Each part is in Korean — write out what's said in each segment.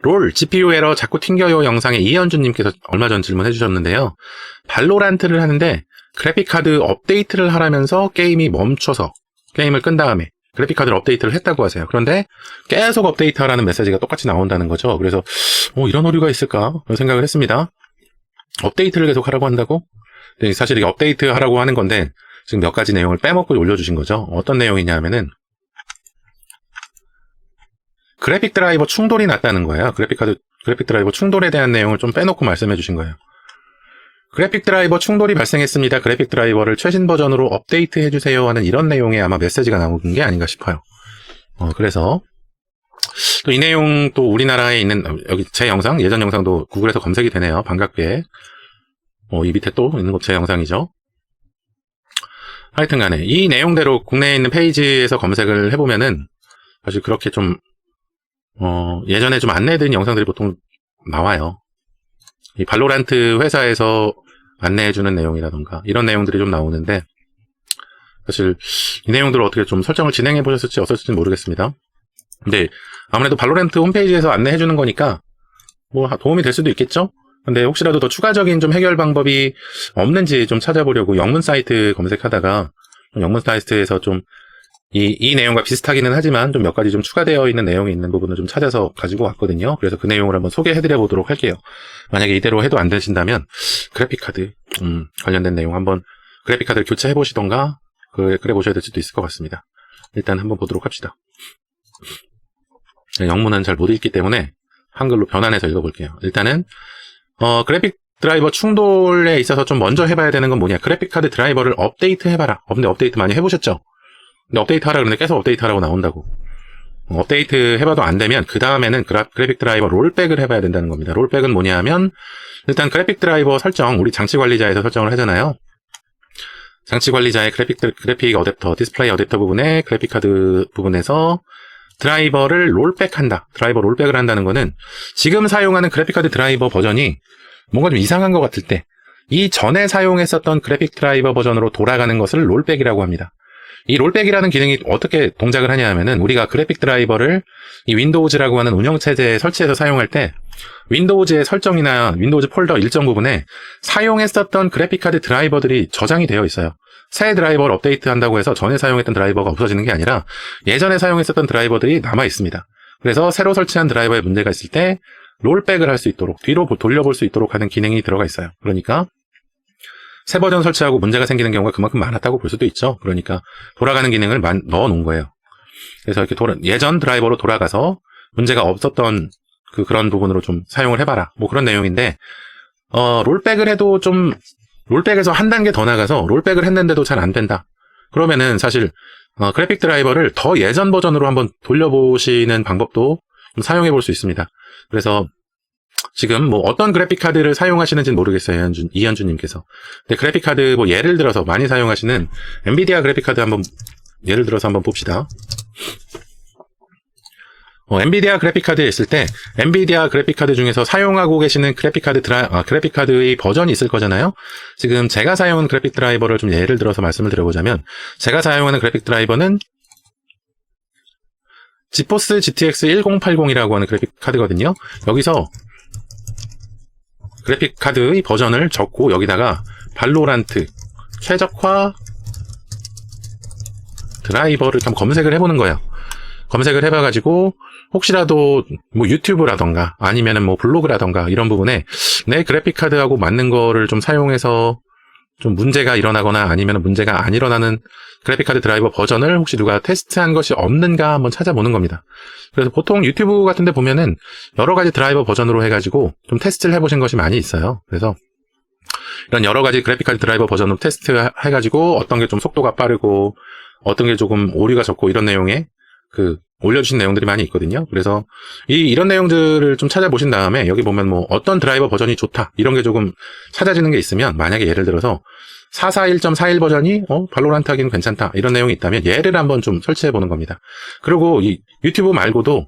롤, GPU 에러 자꾸 튕겨요 영상에 이현주님께서 얼마 전 질문해 주셨는데요. 발로란트를 하는데 그래픽카드 업데이트를 하라면서 게임이 멈춰서 게임을 끈 다음에 그래픽카드를 업데이트를 했다고 하세요. 그런데 계속 업데이트하라는 메시지가 똑같이 나온다는 거죠. 그래서 이런 오류가 있을까 생각을 했습니다. 업데이트를 계속 하라고 한다고? 네, 사실 이게 업데이트 하라고 하는 건데 지금 몇 가지 내용을 빼먹고 올려주신 거죠. 어떤 내용이냐 하면은 그래픽 드라이버 충돌이 났다는 거예요. 그래픽 드라이버 충돌에 대한 내용을 좀 빼놓고 말씀해 주신 거예요. 그래픽 드라이버 충돌이 발생했습니다. 그래픽 드라이버를 최신 버전으로 업데이트 해주세요 하는 이런 내용의 아마 메시지가 나온 게 아닌가 싶어요. 그래서 또 이 내용 또 우리나라에 있는 여기 제 영상, 예전 영상도 구글에서 검색이 되네요. 반갑게. 이 밑에 또 있는 거 제 영상이죠. 하여튼 간에 이 내용대로 국내에 있는 페이지에서 검색을 해보면은 사실 그렇게 좀 예전에 좀 안내해드린 영상들이 보통 나와요. 이 발로란트 회사에서 안내해주는 내용이라던가 이런 내용들이 좀 나오는데 사실 이 내용들을 어떻게 좀 설정을 진행해 보셨을지 어떨지는 모르겠습니다. 근데 아무래도 발로란트 홈페이지에서 안내해주는 거니까 뭐 도움이 될 수도 있겠죠? 근데 혹시라도 더 추가적인 좀 해결 방법이 없는지 좀 찾아보려고 영문 사이트 검색하다가 영문 사이트에서 좀 이 내용과 비슷하기는 하지만 좀 몇 가지 좀 추가되어 있는 내용이 있는 부분을 좀 찾아서 가지고 왔거든요. 그래서 그 내용을 한번 소개해드려 보도록 할게요. 만약에 이대로 해도 안 되신다면 그래픽카드 관련된 내용 한번 그래픽카드를 교체해 보시던가 그래 보셔야 될 수도 있을 것 같습니다. 일단 한번 보도록 합시다. 영문은 잘 못 읽기 때문에 한글로 변환해서 읽어볼게요. 일단은 그래픽 드라이버 충돌에 있어서 좀 먼저 해봐야 되는 건 뭐냐, 그래픽카드 드라이버를 업데이트 해봐라. 근데 업데이트 많이 해보셨죠? 근데 업데이트 하라 그러는데 계속 업데이트 하라고 나온다고. 업데이트 해봐도 안 되면 그 다음에는 그래픽 드라이버 롤백을 해봐야 된다는 겁니다. 롤백은 뭐냐 하면 일단 그래픽 드라이버 설정, 우리 장치 관리자에서 설정을 하잖아요. 장치 관리자의 그래픽 어댑터, 디스플레이 어댑터 부분에 그래픽 카드 부분에서 드라이버를 롤백한다. 드라이버 롤백을 한다는 거는 지금 사용하는 그래픽 카드 드라이버 버전이 뭔가 좀 이상한 것 같을 때 이 전에 사용했었던 그래픽 드라이버 버전으로 돌아가는 것을 롤백이라고 합니다. 이 롤백이라는 기능이 어떻게 동작을 하냐 하면은 우리가 그래픽 드라이버를 이 윈도우즈라고 하는 운영체제에 설치해서 사용할 때 윈도우즈의 설정이나 윈도우즈 폴더 일정 부분에 사용했었던 그래픽카드 드라이버들이 저장이 되어 있어요. 새 드라이버를 업데이트 한다고 해서 전에 사용했던 드라이버가 없어지는 게 아니라 예전에 사용했었던 드라이버들이 남아 있습니다. 그래서 새로 설치한 드라이버에 문제가 있을 때 롤백을 할 수 있도록, 뒤로 돌려볼 수 있도록 하는 기능이 들어가 있어요. 그러니까 새 버전 설치하고 문제가 생기는 경우가 그만큼 많았다고 볼 수도 있죠. 그러니까 돌아가는 기능을 넣어 놓은 거예요. 그래서 이렇게 예전 드라이버로 돌아가서 문제가 없었던 그런 부분으로 좀 사용을 해봐라. 뭐 그런 내용인데, 롤백을 해도 좀, 롤백에서 한 단계 더 나가서 롤백을 했는데도 잘 안 된다. 그러면은 사실, 그래픽 드라이버를 더 예전 버전으로 한번 돌려보시는 방법도 좀 사용해 볼 수 있습니다. 그래서 지금 뭐 어떤 그래픽 카드를 사용하시는지는 모르겠어요. 이현주님께서. 근데 그래픽 카드 뭐 예를 들어서 많이 사용하시는 엔비디아 그래픽 카드 한번 예를 들어서 한번 봅시다. 엔비디아 그래픽 카드에 있을 때 엔비디아 그래픽 카드 중에서 사용하고 계시는 그래픽 카드의 버전이 있을 거잖아요. 지금 제가 사용하는 그래픽 드라이버를 좀 예를 들어서 말씀을 드려보자면 제가 사용하는 그래픽 드라이버는 지포스 GTX 1080이라고 하는 그래픽 카드거든요. 여기서 그래픽 카드의 버전을 적고 여기다가 발로란트 최적화 드라이버를 한번 검색을 해보는 거예요. 검색을 해봐가지고 혹시라도 뭐 유튜브라던가 아니면은 뭐 블로그라던가 이런 부분에 내 그래픽 카드하고 맞는 거를 좀 사용해서 좀 문제가 일어나거나 아니면 문제가 안 일어나는 그래픽카드 드라이버 버전을 혹시 누가 테스트한 것이 없는가 한번 찾아보는 겁니다. 그래서 보통 유튜브 같은 데 보면은 여러 가지 드라이버 버전으로 해가지고 좀 테스트를 해보신 것이 많이 있어요. 그래서 이런 여러 가지 그래픽카드 드라이버 버전으로 테스트 해가지고 어떤 게 좀 속도가 빠르고 어떤 게 조금 오류가 적고 이런 내용에 올려주신 내용들이 많이 있거든요. 그래서 이런 내용들을 좀 찾아보신 다음에 여기 보면 뭐 어떤 드라이버 버전이 좋다 이런 게 조금 찾아지는 게 있으면 만약에 예를 들어서 441.41 버전이 발로란트 하기는 괜찮다 이런 내용이 있다면 얘를 한번 좀 설치해 보는 겁니다. 그리고 이 유튜브 말고도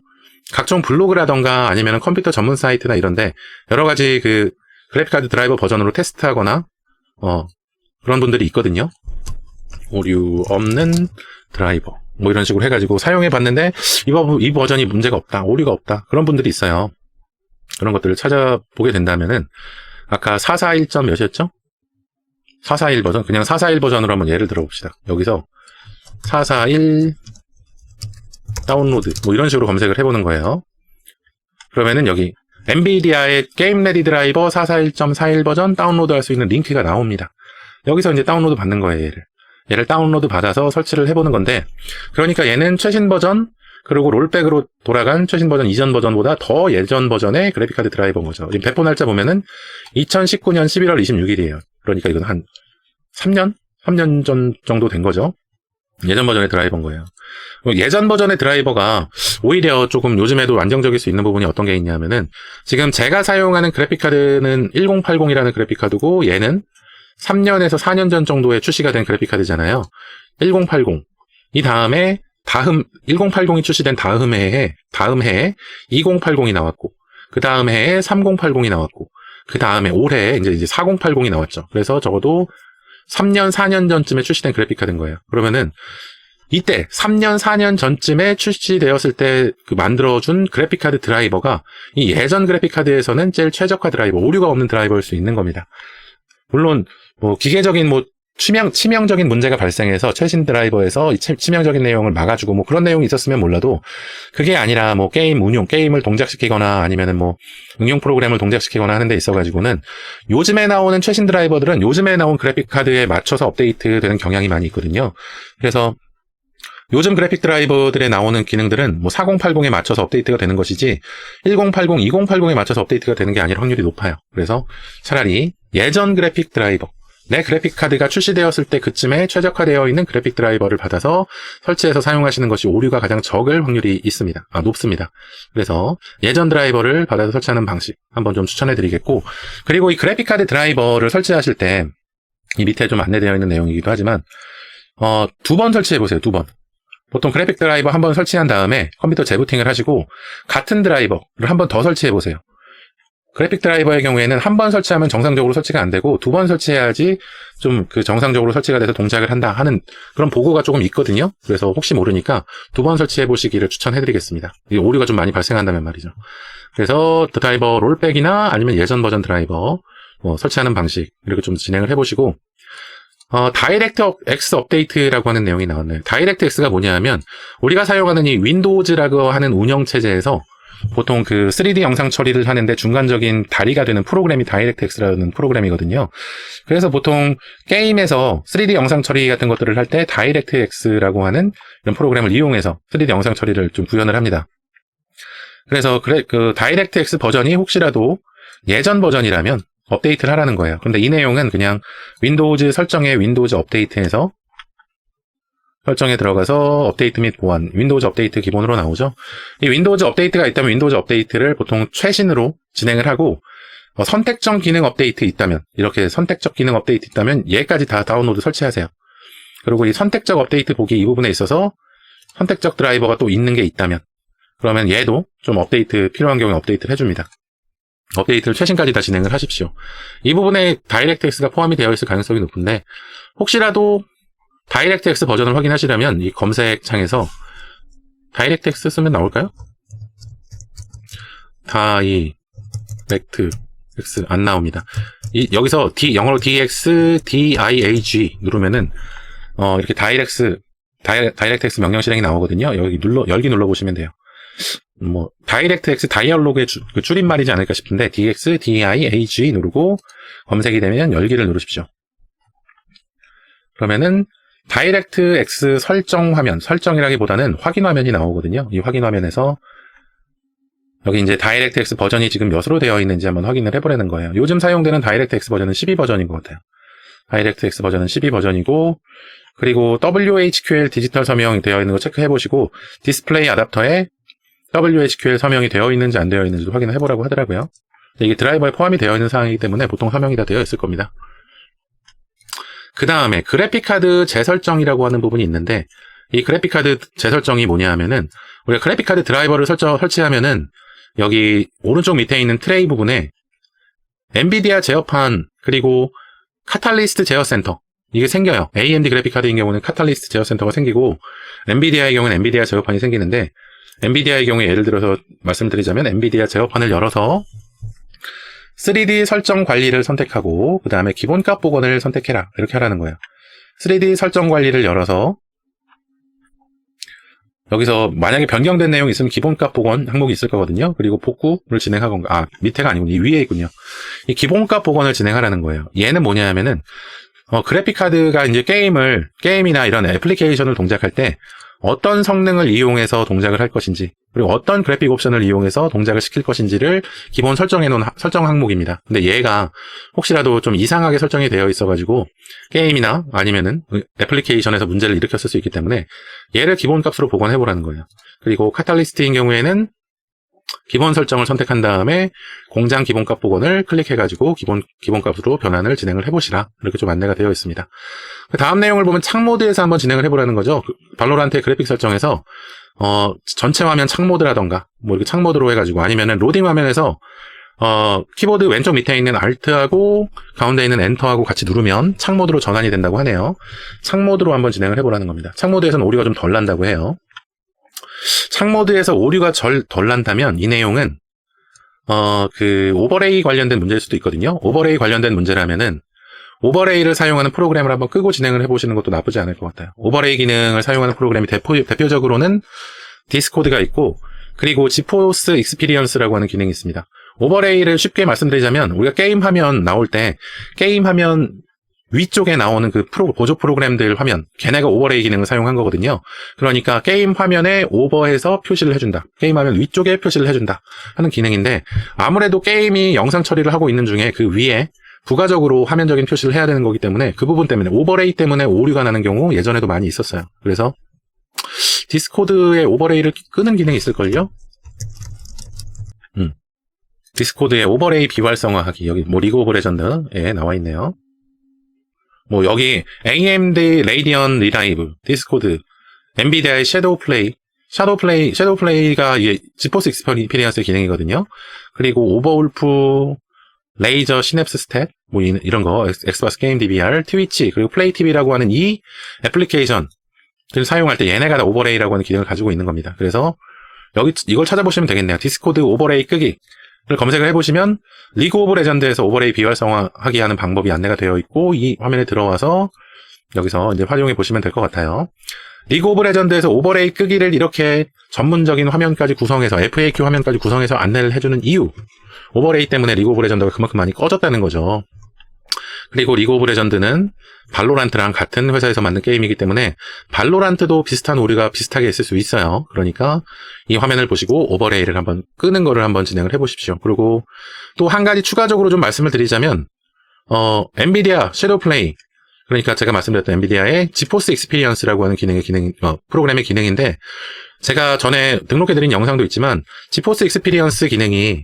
각종 블로그라던가 아니면 컴퓨터 전문 사이트나 이런데 여러 가지 그래픽카드 드라이버 버전으로 테스트하거나 그런 분들이 있거든요. 오류 없는 드라이버 뭐 이런 식으로 해가지고 사용해 봤는데 이 버전이 문제가 없다, 오류가 없다 그런 분들이 있어요. 그런 것들을 찾아보게 된다면은 아까 441. 몇이었죠? 441 버전, 그냥 441 버전으로 한번 예를 들어봅시다. 여기서 441 다운로드 뭐 이런 식으로 검색을 해보는 거예요. 그러면은 여기 엔비디아의 게임 레디 드라이버 441.41 버전 다운로드 할 수 있는 링크가 나옵니다. 여기서 이제 다운로드 받는 거예요. 얘를 다운로드 받아서 설치를 해보는 건데, 그러니까 얘는 최신 버전 그리고 롤백으로 돌아간 최신 버전 이전 버전보다 더 예전 버전의 그래픽카드 드라이버인 거죠. 지금 배포 날짜 보면은 2019년 11월 26일이에요. 그러니까 이건 한 3년 전 정도 된 거죠. 예전 버전의 드라이버인 거예요. 예전 버전의 드라이버가 오히려 조금 요즘에도 안정적일 수 있는 부분이 어떤 게 있냐면은, 지금 제가 사용하는 그래픽카드는 1080이라는 그래픽카드고, 얘는 3년에서 4년 전 정도에 출시가 된 그래픽카드잖아요. 1080. 이 다음에 1080이 출시된 다음 해에 2080이 나왔고, 그 다음 해에 3080이 나왔고, 그 다음에 올해 이제 4080이 나왔죠. 그래서 적어도 3년, 4년 전쯤에 출시된 그래픽카드인 거예요. 그러면은 이때 3년, 4년 전쯤에 출시되었을 때 그 만들어준 그래픽카드 드라이버가 이 예전 그래픽카드에서는 제일 최적화 드라이버, 오류가 없는 드라이버일 수 있는 겁니다. 물론 뭐 기계적인 뭐 치명적인 문제가 발생해서 최신 드라이버에서 이 치명적인 내용을 막아주고 뭐 그런 내용이 있었으면 몰라도, 그게 아니라 뭐 게임을 동작시키거나 아니면은 뭐 응용 프로그램을 동작시키거나 하는 데 있어가지고는 요즘에 나오는 최신 드라이버들은 요즘에 나온 그래픽 카드에 맞춰서 업데이트 되는 경향이 많이 있거든요. 그래서 요즘 그래픽 드라이버들에 나오는 기능들은 뭐 4080에 맞춰서 업데이트가 되는 것이지 1080, 2080에 맞춰서 업데이트가 되는 게 아니라 확률이 높아요. 그래서 차라리 예전 그래픽 드라이버, 내 그래픽 카드가 출시되었을 때 그쯤에 최적화되어 있는 그래픽 드라이버를 받아서 설치해서 사용하시는 것이 오류가 가장 적을 확률이 높습니다. 그래서 예전 드라이버를 받아서 설치하는 방식 한번 좀 추천해 드리겠고, 그리고 이 그래픽 카드 드라이버를 설치하실 때 이 밑에 좀 안내되어 있는 내용이기도 하지만 2번 설치해 보세요. 2번. 보통 그래픽 드라이버 한번 설치한 다음에 컴퓨터 재부팅을 하시고 같은 드라이버를 한번 더 설치해 보세요. 그래픽 드라이버의 경우에는 한 번 설치하면 정상적으로 설치가 안 되고 2번 설치해야지 좀 그 정상적으로 설치가 돼서 동작을 한다 하는 그런 보고가 조금 있거든요. 그래서 혹시 모르니까 2번 설치해 보시기를 추천해 드리겠습니다. 오류가 좀 많이 발생한다면 말이죠. 그래서 드라이버 롤백이나 아니면 예전 버전 드라이버 설치하는 방식 이렇게 좀 진행을 해 보시고, 다이렉트 X 업데이트라고 하는 내용이 나왔네요. 다이렉트 X가 뭐냐면 우리가 사용하는 이 윈도우즈라고 하는 운영 체제에서 보통 그 3D 영상 처리를 하는데 중간적인 다리가 되는 프로그램이 다이렉트 X라는 프로그램이거든요. 그래서 보통 게임에서 3D 영상 처리 같은 것들을 할 때 다이렉트 X라고 하는 이런 프로그램을 이용해서 3D 영상 처리를 좀 구현을 합니다. 그래서 그 다이렉트 X 버전이 혹시라도 예전 버전이라면 업데이트를 하라는 거예요. 근데 이 내용은 그냥 윈도우즈 설정에 윈도우즈 업데이트에서 설정에 들어가서 업데이트 및 보안, 윈도우즈 업데이트 기본으로 나오죠. 이 윈도우즈 업데이트가 있다면 윈도우즈 업데이트를 보통 최신으로 진행을 하고, 선택적 기능 업데이트 있다면, 이렇게 선택적 기능 업데이트 있다면 얘까지 다 다운로드 설치하세요. 그리고 이 선택적 업데이트 보기 이 부분에 있어서 선택적 드라이버가 또 있는 게 있다면, 그러면 얘도 좀 업데이트 필요한 경우에 업데이트를 해줍니다. 업데이트를 최신까지 다 진행을 하십시오. 이 부분에 다이렉트 X가 포함이 되어 있을 가능성이 높은데, 혹시라도 다이렉트 X 버전을 확인하시려면 이 검색창에서 다이렉트 X 쓰면 나올까요? 다이렉트 X 안 나옵니다. 여기서 영어로 DXDIAG 누르면은 이렇게 다이렉트 X 명령 실행이 나오거든요. 여기 열기 눌러보시면 돼요. 다이렉트 X 다이얼로그의 줄임말이지 않을까 싶은데 DXDIAG 누르고 검색이 되면 열기를 누르십시오. 그러면은 다이렉트 X 설정 화면, 설정이라기보다는 확인 화면이 나오거든요. 이 확인 화면에서 여기 이제 다이렉트 X 버전이 지금 몇으로 되어 있는지 한번 확인을 해보려는 거예요. 요즘 사용되는 다이렉트 X 버전은 12버전인 것 같아요. 다이렉트 X 버전은 12버전이고, 그리고 WHQL 디지털 서명이 되어 있는 거 체크해 보시고 디스플레이 아답터에 WHQL 서명이 되어 있는지 안 되어 있는지도 확인을 해보라고 하더라고요. 이게 드라이버에 포함이 되어 있는 사항이기 때문에 보통 서명이 다 되어 있을 겁니다. 그 다음에 그래픽카드 재설정이라고 하는 부분이 있는데, 이 그래픽카드 재설정이 뭐냐 하면은 우리가 그래픽카드 드라이버를 설치하면은 여기 오른쪽 밑에 있는 트레이 부분에 엔비디아 제어판 그리고 카탈리스트 제어 센터 이게 생겨요. AMD 그래픽카드인 경우는 카탈리스트 제어 센터가 생기고, 엔비디아의 경우는 엔비디아 제어판이 생기는데, 엔비디아의 경우에 예를 들어서 말씀드리자면 엔비디아 제어판을 열어서 3D 설정 관리를 선택하고 그 다음에 기본값 복원을 선택해라. 이렇게 하라는 거예요. 3D 설정 관리를 열어서 여기서 만약에 변경된 내용이 있으면 기본값 복원 항목이 있을 거거든요. 그리고 복구를 진행하건가. 밑에가 아니고 이 위에 있군요. 이 기본값 복원을 진행하라는 거예요. 얘는 뭐냐 하면은 그래픽 카드가 이제 게임이나 이런 애플리케이션을 동작할 때 어떤 성능을 이용해서 동작을 할 것인지, 그리고 어떤 그래픽 옵션을 이용해서 동작을 시킬 것인지를 기본 설정해 놓은 설정 항목입니다. 근데 얘가 혹시라도 좀 이상하게 설정이 되어 있어가지고 게임이나 아니면은 애플리케이션에서 문제를 일으켰을 수 있기 때문에 얘를 기본 값으로 복원해 보라는 거예요. 그리고 카탈리스트인 경우에는 기본 설정을 선택한 다음에 공장 기본값 복원을 클릭해가지고 기본값으로 변환을 진행을 해보시라. 이렇게 좀 안내가 되어 있습니다. 그 다음 내용을 보면 창 모드에서 한번 진행을 해보라는 거죠. 발로란트의 그래픽 설정에서 전체 화면 창 모드라던가 뭐 이렇게 창 모드로 해가지고 아니면은 로딩 화면에서 키보드 왼쪽 밑에 있는 Alt하고 가운데 있는 엔터하고 같이 누르면 창 모드로 전환이 된다고 하네요. 창 모드로 한번 진행을 해보라는 겁니다. 창 모드에서는 오류가 좀 덜 난다고 해요. 창 모드에서 오류가 덜 난다면 이 내용은 그 오버레이 관련된 문제일 수도 있거든요. 오버레이 관련된 문제라면은 오버레이를 사용하는 프로그램을 한번 끄고 진행을 해보시는 것도 나쁘지 않을 것 같아요. 오버레이 기능을 사용하는 프로그램이 대표적으로는 디스코드가 있고, 그리고 지포스 익스피리언스라고 하는 기능이 있습니다. 오버레이를 쉽게 말씀드리자면 우리가 게임 화면 나올 때 게임 화면 위쪽에 나오는 그 보조 프로그램들 화면, 걔네가 오버레이 기능을 사용한 거거든요. 그러니까 게임 화면에 오버해서 표시를 해준다. 게임 화면 위쪽에 표시를 해준다 하는 기능인데, 아무래도 게임이 영상 처리를 하고 있는 중에 그 위에 부가적으로 화면적인 표시를 해야 되는 거기 때문에 그 부분 때문에 오버레이 때문에 오류가 나는 경우 예전에도 많이 있었어요. 그래서 디스코드에 오버레이를 끄는 기능이 있을걸요? 디스코드에 오버레이 비활성화하기, 여기 뭐 리그 오브 레전드에 나와 있네요. 뭐 여기 AMD 레이디언 리라이브, 디스코드, 엔비디아의 섀도우 플레이가 지포스 익스피리언스의 기능이거든요. 그리고 오버울프, 레이저 시냅스 스탯, 뭐 이런 거, 엑스박스 게임 DVR, 트위치, 그리고 플레이 TV라고 하는 이 애플리케이션을 사용할 때 얘네가 다 오버레이라고 하는 기능을 가지고 있는 겁니다. 그래서 이걸 찾아보시면 되겠네요. 디스코드 오버레이 끄기. 를 검색을 해보시면 리그 오브 레전드에서 오버레이 비활성화하기 하는 방법이 안내가 되어 있고, 이 화면에 들어와서 여기서 이제 활용해 보시면 될 것 같아요. 리그 오브 레전드에서 오버레이 끄기를 이렇게 전문적인 화면까지 구성해서 FAQ 화면까지 구성해서 안내를 해주는 이유, 오버레이 때문에 리그 오브 레전드가 그만큼 많이 꺼졌다는 거죠. 그리고 리그 오브 레전드는 발로란트랑 같은 회사에서 만든 게임이기 때문에 발로란트도 비슷한 오류가 비슷하게 있을 수 있어요. 그러니까 이 화면을 보시고 오버레이를 한번 끄는 거를 한번 진행을 해보십시오. 그리고 또 한 가지 추가적으로 좀 말씀을 드리자면 엔비디아 섀도우 플레이, 그러니까 제가 말씀드렸던 엔비디아의 지포스 익스피리언스라고 하는 프로그램의 기능인데, 제가 전에 등록해드린 영상도 있지만 지포스 익스피리언스 기능이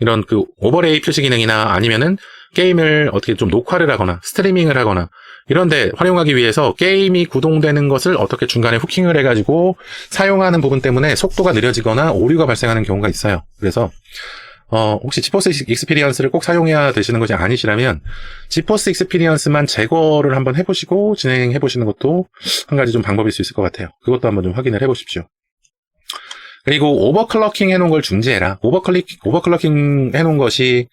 이런 그 오버레이 표시 기능이나 아니면은 게임을 어떻게 좀 녹화를 하거나 스트리밍을 하거나 이런데 활용하기 위해서 게임이 구동되는 것을 어떻게 중간에 후킹을 해가지고 사용하는 부분 때문에 속도가 느려지거나 오류가 발생하는 경우가 있어요. 그래서 혹시 지포스 익스피리언스를 꼭 사용해야 되시는 것이 아니시라면 지포스 익스피리언스만 제거를 한번 해보시고 진행해 보시는 것도 한 가지 좀 방법일 수 있을 것 같아요. 그것도 한번 좀 확인을 해보십시오. 그리고 오버클럭킹 해놓은 걸 중지해라. 오버클럭킹 해놓은 것이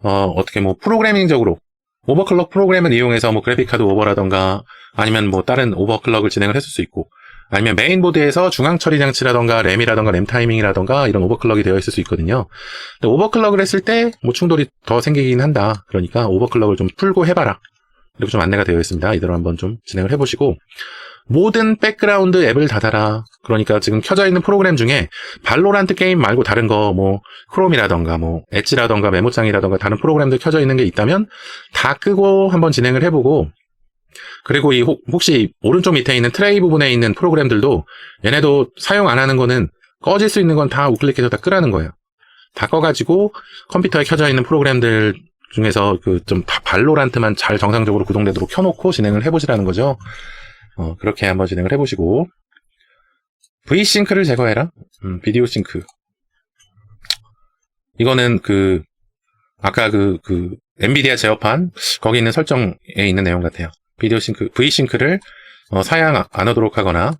어떻게 뭐 프로그래밍적으로 오버클럭 프로그램을 이용해서 뭐 그래픽카드 오버라던가 아니면 뭐 다른 오버클럭을 진행을 했을 수 있고, 아니면 메인보드에서 중앙 처리 장치라던가 램이라던가 램 타이밍이라던가 이런 오버클럭이 되어 있을 수 있거든요. 근데 오버클럭을 했을 때 뭐 충돌이 더 생기긴 한다. 그러니까 오버클럭을 좀 풀고 해봐라. 이렇게 좀 안내가 되어 있습니다. 이대로 한번 좀 진행을 해보시고, 모든 백그라운드 앱을 닫아라. 그러니까 지금 켜져 있는 프로그램 중에 발로란트 게임 말고 다른 거, 뭐 크롬이라던가 뭐 엣지라던가 메모장이라던가 다른 프로그램들 켜져 있는 게 있다면 다 끄고 한번 진행을 해보고, 그리고 이 혹시 오른쪽 밑에 있는 트레이 부분에 있는 프로그램들도 얘네도 사용 안 하는 거는 꺼질 수 있는 건 다 우클릭해서 다 끄라는 거예요. 다 꺼가지고 컴퓨터에 켜져 있는 프로그램들 중에서 그 좀 발로란트만 잘 정상적으로 구동되도록 켜놓고 진행을 해보시라는 거죠. 그렇게 한번 진행을 해보시고, V싱크를 제거해라. 비디오 싱크. 이거는 아까 엔비디아 제어판, 거기 있는 설정에 있는 내용 같아요. 비디오 싱크, V싱크를 사용 안 하도록 하거나,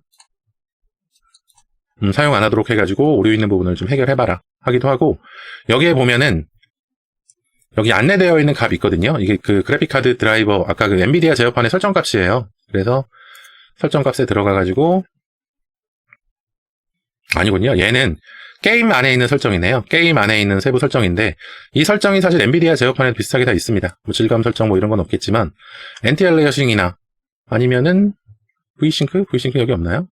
사용 안 하도록 해가지고 오류 있는 부분을 좀 해결해봐라 하기도 하고, 여기에 보면은 여기 안내되어 있는 값이 있거든요. 이게 그 그래픽카드 드라이버, 아까 그 엔비디아 제어판의 설정값이에요. 그래서 설정값에 들어가가지고, 아니군요. 얘는 게임 안에 있는 설정이네요. 게임 안에 있는 세부 설정인데, 이 설정이 사실 엔비디아 제어판에 비슷하게 다 있습니다. 뭐 질감 설정 뭐 이런 건 없겠지만, 엔티알리어싱이나 아니면은 V싱크? V싱크 여기 없나요?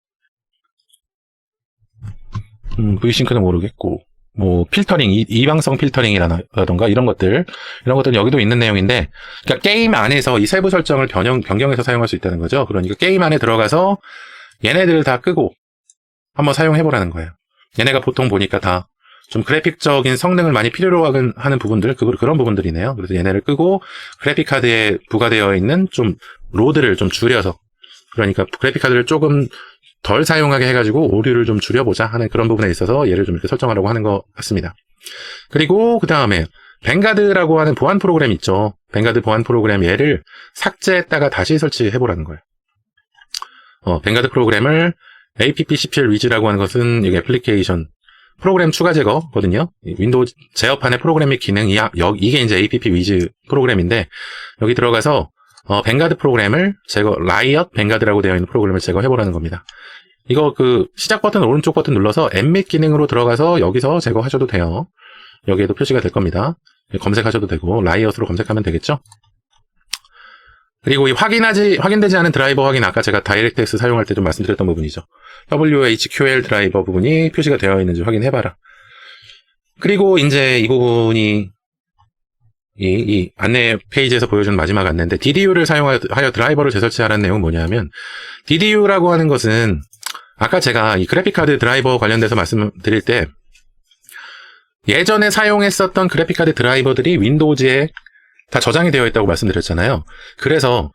V싱크는 모르겠고, 뭐 필터링, 이방성 필터링이라던가 이런 것들은 여기도 있는 내용인데, 그러니까 게임 안에서 이 세부 설정을 변경해서 사용할 수 있다는 거죠. 그러니까 게임 안에 들어가서 얘네들을 다 끄고 한번 사용해보라는 거예요. 얘네가 보통 보니까 다 좀 그래픽적인 성능을 많이 필요로 하는 부분들, 그런 부분들이네요. 그래서 얘네를 끄고 그래픽카드에 부과되어 있는 좀 로드를 좀 줄여서, 그러니까 그래픽카드를 조금 덜 사용하게 해가지고 오류를 좀 줄여보자 하는 그런 부분에 있어서 얘를 좀 이렇게 설정하려고 하는 것 같습니다. 그리고 그 다음에 뱅가드라고 하는 보안 프로그램 있죠. 뱅가드 보안 프로그램 얘를 삭제했다가 다시 설치해보라는 거예요. 뱅가드 프로그램을 APP-CPL 위즈라고 하는 것은 이게 애플리케이션 프로그램 추가 제거거든요. 윈도우 제어판의 프로그램 및 기능, 이게 이제 APP 위즈 프로그램인데, 여기 들어가서 뱅가드 프로그램을 라이엇 뱅가드라고 되어 있는 프로그램을 제거해보라는 겁니다. 이거 그 시작 버튼 오른쪽 버튼 눌러서 엠밋 기능으로 들어가서 여기서 제거하셔도 돼요. 여기에도 표시가 될 겁니다. 검색하셔도 되고 라이엇으로 검색하면 되겠죠. 그리고 이 확인되지 않은 드라이버 확인, 아까 제가 다이렉트X 사용할 때 좀 말씀드렸던 부분이죠. WHQL 드라이버 부분이 표시가 되어 있는지 확인해봐라. 그리고 이제 이 부분이 이 안내 페이지에서 보여준 마지막 안내인데, DDU를 사용하여 드라이버를 재설치하라는 내용은 뭐냐면, DDU라고 하는 것은 아까 제가 이 그래픽카드 드라이버 관련돼서 말씀드릴 때 예전에 사용했었던 그래픽카드 드라이버들이 윈도우즈에 다 저장이 되어 있다고 말씀드렸잖아요. 그래서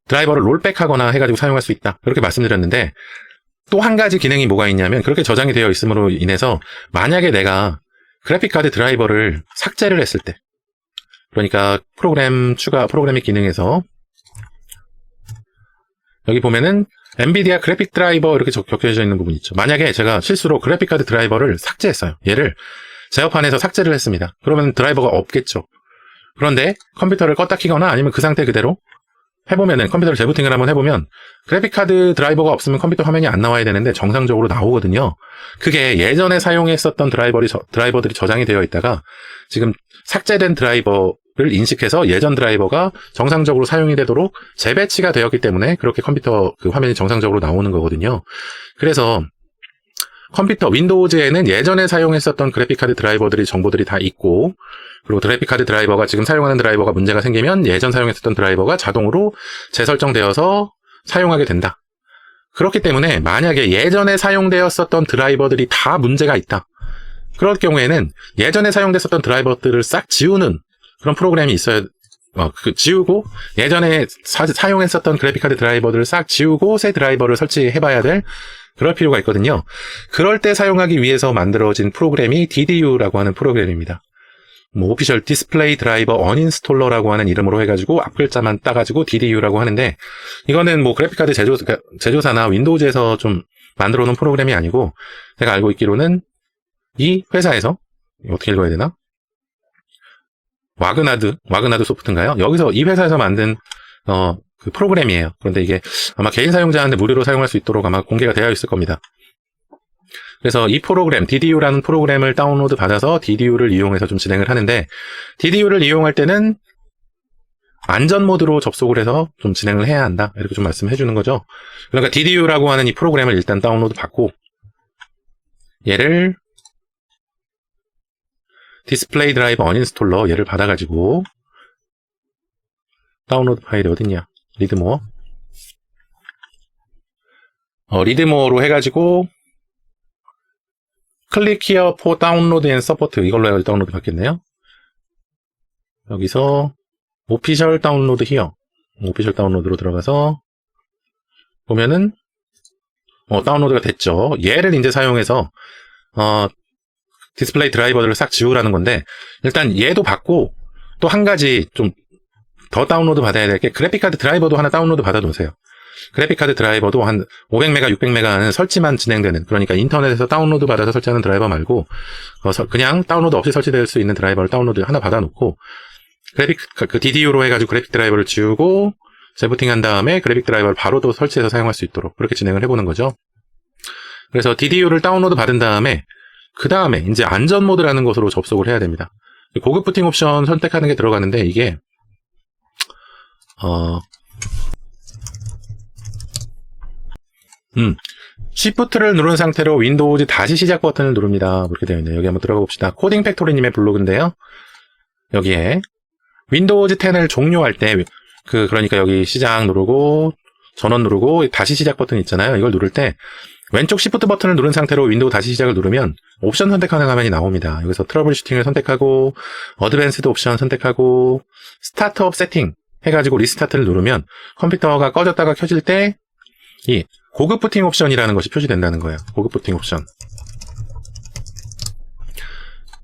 드라이버를 롤백하거나 해가지고 사용할 수 있다, 그렇게 말씀드렸는데, 또 한 가지 기능이 뭐가 있냐면, 그렇게 저장이 되어 있음으로 인해서 만약에 내가 그래픽카드 드라이버를 삭제를 했을 때, 그러니까 프로그램의 기능에서 여기 보면은 엔비디아 그래픽 드라이버 이렇게 적혀져 있는 부분이 있죠. 만약에 제가 실수로 그래픽카드 드라이버를 삭제했어요. 얘를 제어판에서 삭제를 했습니다. 그러면 드라이버가 없겠죠. 그런데 컴퓨터를 껐다 키거나 아니면 그 상태 그대로 해보면은, 컴퓨터를 재부팅을 한번 해보면 그래픽카드 드라이버가 없으면 컴퓨터 화면이 안 나와야 되는데 정상적으로 나오거든요. 그게 예전에 사용했었던 드라이버들이 저장이 되어 있다가 지금 삭제된 드라이버를 인식해서 예전 드라이버가 정상적으로 사용이 되도록 재배치가 되었기 때문에 그렇게 컴퓨터 그 화면이 정상적으로 나오는 거거든요. 그래서 컴퓨터 윈도우즈에는 예전에 사용했었던 그래픽카드 드라이버들이 정보들이 다 있고, 그리고 그래픽카드 드라이버가 지금 사용하는 드라이버가 문제가 생기면 예전 사용했었던 드라이버가 자동으로 재설정되어서 사용하게 된다. 그렇기 때문에 만약에 예전에 사용되었었던 드라이버들이 다 문제가 있다, 그럴 경우에는 예전에 사용됐었던 드라이버들을 싹 지우는 그런 프로그램이 있어야, 지우고 예전에 사용했었던 그래픽카드 드라이버들을 싹 지우고 새 드라이버를 설치해봐야 될 그럴 필요가 있거든요. 그럴 때 사용하기 위해서 만들어진 프로그램이 DDU라고 하는 프로그램입니다. 뭐 오피셜 디스플레이 드라이버 언인스톨러라고 하는 이름으로 해가지고 앞글자만 따가지고 DDU라고 하는데, 이거는 뭐 그래픽카드 제조사나 윈도우즈에서 좀 만들어 놓은 프로그램이 아니고, 제가 알고 있기로는 이 회사에서, 어떻게 읽어야 되나? 와그나드 소프트인가요? 여기서 이 회사에서 만든 그 프로그램이에요. 그런데 이게 아마 개인 사용자한테 무료로 사용할 수 있도록 아마 공개가 되어 있을 겁니다. 그래서 이 프로그램, DDU라는 프로그램을 다운로드 받아서 DDU를 이용해서 좀 진행을 하는데, DDU를 이용할 때는 안전 모드로 접속을 해서 좀 진행을 해야 한다, 이렇게 좀 말씀해 주는 거죠. 그러니까 DDU라고 하는 이 프로그램을 일단 다운로드 받고, 얘를 디스플레이 드라이버 언인스톨러 얘를 받아가지고, 다운로드 파일이 어딨냐, 리드모어 리드모어로 해가지고 클릭 히어 포 다운로드 앤 서포트, 이걸로 해가지고 다운로드 받겠네요. 여기서 오피셜 다운로드 히어, 오피셜 다운로드로 들어가서 보면은 다운로드가 됐죠. 얘를 이제 사용해서 디스플레이 드라이버들을 싹 지우라는 건데, 일단 얘도 받고 또 한 가지 좀 더 다운로드 받아야 될 게, 그래픽카드 드라이버도 하나 다운로드 받아 놓으세요. 그래픽카드 드라이버도 한 500메가, 600메가는 설치만 진행되는, 그러니까 인터넷에서 다운로드 받아서 설치하는 드라이버 말고 그냥 다운로드 없이 설치될 수 있는 드라이버를 다운로드 하나 받아 놓고, 그 DDU로 해가지고 그래픽 드라이버를 지우고, 재부팅한 다음에 그래픽 드라이버를 바로 또 설치해서 사용할 수 있도록 그렇게 진행을 해보는 거죠. 그래서 DDU를 다운로드 받은 다음에 그 다음에 이제 안전 모드라는 것으로 접속을 해야 됩니다. 고급 부팅 옵션 선택하는 게 들어가는데 이게 Shift를 누른 상태로 윈도우즈 다시 시작 버튼을 누릅니다. 그렇게 되어 있네요. 여기 한번 들어가 봅시다. 코딩 팩토리님의 블로그인데요. 여기에 윈도우즈 10을 종료할 때 그러니까 여기 시작 누르고 전원 누르고 다시 시작 버튼 있잖아요. 이걸 누를 때 왼쪽 Shift 버튼을 누른 상태로 윈도우 다시 시작을 누르면 옵션 선택하는 화면이 나옵니다. 여기서 트러블 슈팅을 선택하고 어드밴스드 옵션 선택하고 스타트업 세팅 해가지고 리스타트를 누르면 컴퓨터가 꺼졌다가 켜질 때 이 고급 부팅 옵션이라는 것이 표시된다는 거예요. 고급 부팅 옵션.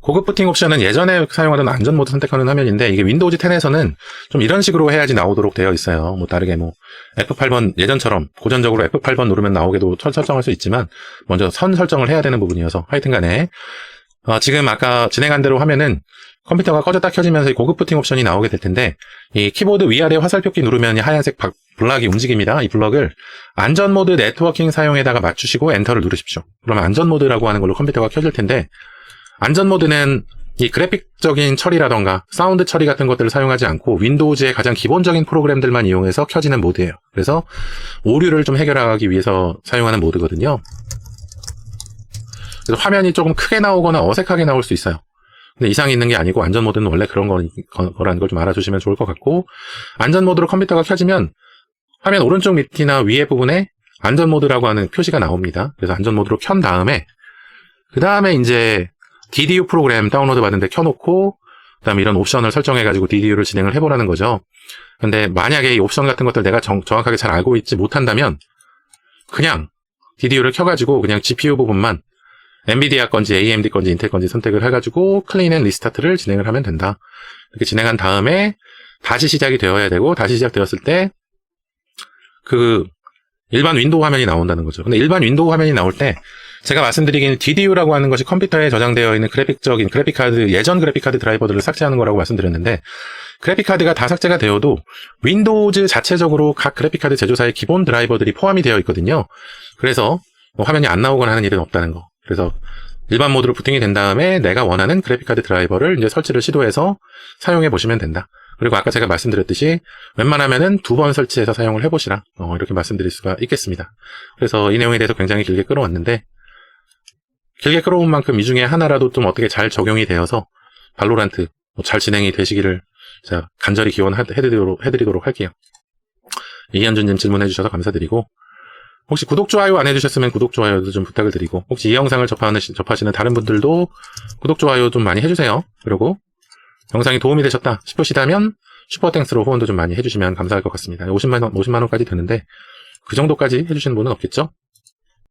고급 부팅 옵션은 예전에 사용하던 안전 모드 선택하는 화면인데 이게 윈도우즈 10에서는 좀 이런 식으로 해야지 나오도록 되어 있어요. 뭐 다르게 뭐 F8번 예전처럼 고전적으로 F8번 누르면 나오게도 설정할 수 있지만 먼저 선 설정을 해야 되는 부분이어서 하여튼 간에 지금 아까 진행한 대로 하면은 컴퓨터가 꺼졌다 켜지면서 이 고급 부팅 옵션이 나오게 될 텐데 이 키보드 위아래 화살표키 누르면 이 하얀색 블럭이 움직입니다. 이 블럭을 안전 모드 네트워킹 사용에다가 맞추시고 엔터를 누르십시오. 그러면 안전 모드라고 하는 걸로 컴퓨터가 켜질 텐데 안전 모드는 이 그래픽적인 처리라던가 사운드 처리 같은 것들을 사용하지 않고 윈도우즈의 가장 기본적인 프로그램들만 이용해서 켜지는 모드예요. 그래서 오류를 좀 해결하기 위해서 사용하는 모드거든요. 그래서 화면이 조금 크게 나오거나 어색하게 나올 수 있어요. 근데 이상이 있는 게 아니고 안전 모드는 원래 그런 거라는 걸 좀 알아주시면 좋을 것 같고 안전 모드로 컴퓨터가 켜지면 화면 오른쪽 밑이나 위에 부분에 안전 모드라고 하는 표시가 나옵니다. 그래서 안전 모드로 켠 다음에 그 다음에 이제 DDU 프로그램 다운로드 받은데 켜놓고 그다음에 이런 옵션을 설정해가지고 DDU를 진행을 해보라는 거죠. 근데 만약에 이 옵션 같은 것들 내가 정확하게 잘 알고 있지 못한다면 그냥 DDU를 켜가지고 그냥 GPU 부분만 엔비디아 건지 AMD 건지 인텔 건지 선택을 해가지고 클린 앤 리스타트를 진행을 하면 된다. 이렇게 진행한 다음에 다시 시작이 되어야 되고 다시 시작되었을 때 일반 윈도우 화면이 나온다는 거죠. 근데 일반 윈도우 화면이 나올 때 제가 말씀드리기는 DDU라고 하는 것이 컴퓨터에 저장되어 있는 그래픽카드, 예전 그래픽카드 드라이버들을 삭제하는 거라고 말씀드렸는데 그래픽카드가 다 삭제가 되어도 윈도우즈 자체적으로 각 그래픽카드 제조사의 기본 드라이버들이 포함이 되어 있거든요. 그래서 뭐 화면이 안 나오거나 하는 일은 없다는 거. 그래서 일반 모드로 부팅이 된 다음에 내가 원하는 그래픽카드 드라이버를 이제 설치를 시도해서 사용해 보시면 된다. 그리고 아까 제가 말씀드렸듯이 웬만하면은 2번 설치해서 사용을 해보시라. 이렇게 말씀드릴 수가 있겠습니다. 그래서 이 내용에 대해서 굉장히 길게 끌어왔는데 길게 끌어온 만큼 이 중에 하나라도 좀 어떻게 잘 적용이 되어서 발로란트 잘 진행이 되시기를 제가 간절히 기원해드리도록 할게요. 이현준님 질문해 주셔서 감사드리고 혹시 구독, 좋아요 안 해주셨으면 구독, 좋아요도 좀 부탁을 드리고 혹시 이 영상을 접하시는 다른 분들도 구독, 좋아요 좀 많이 해주세요. 그리고 영상이 도움이 되셨다 싶으시다면 슈퍼땡스로 후원도 좀 많이 해주시면 감사할 것 같습니다. 50만 원까지 드는데 그 정도까지 해주시는 분은 없겠죠?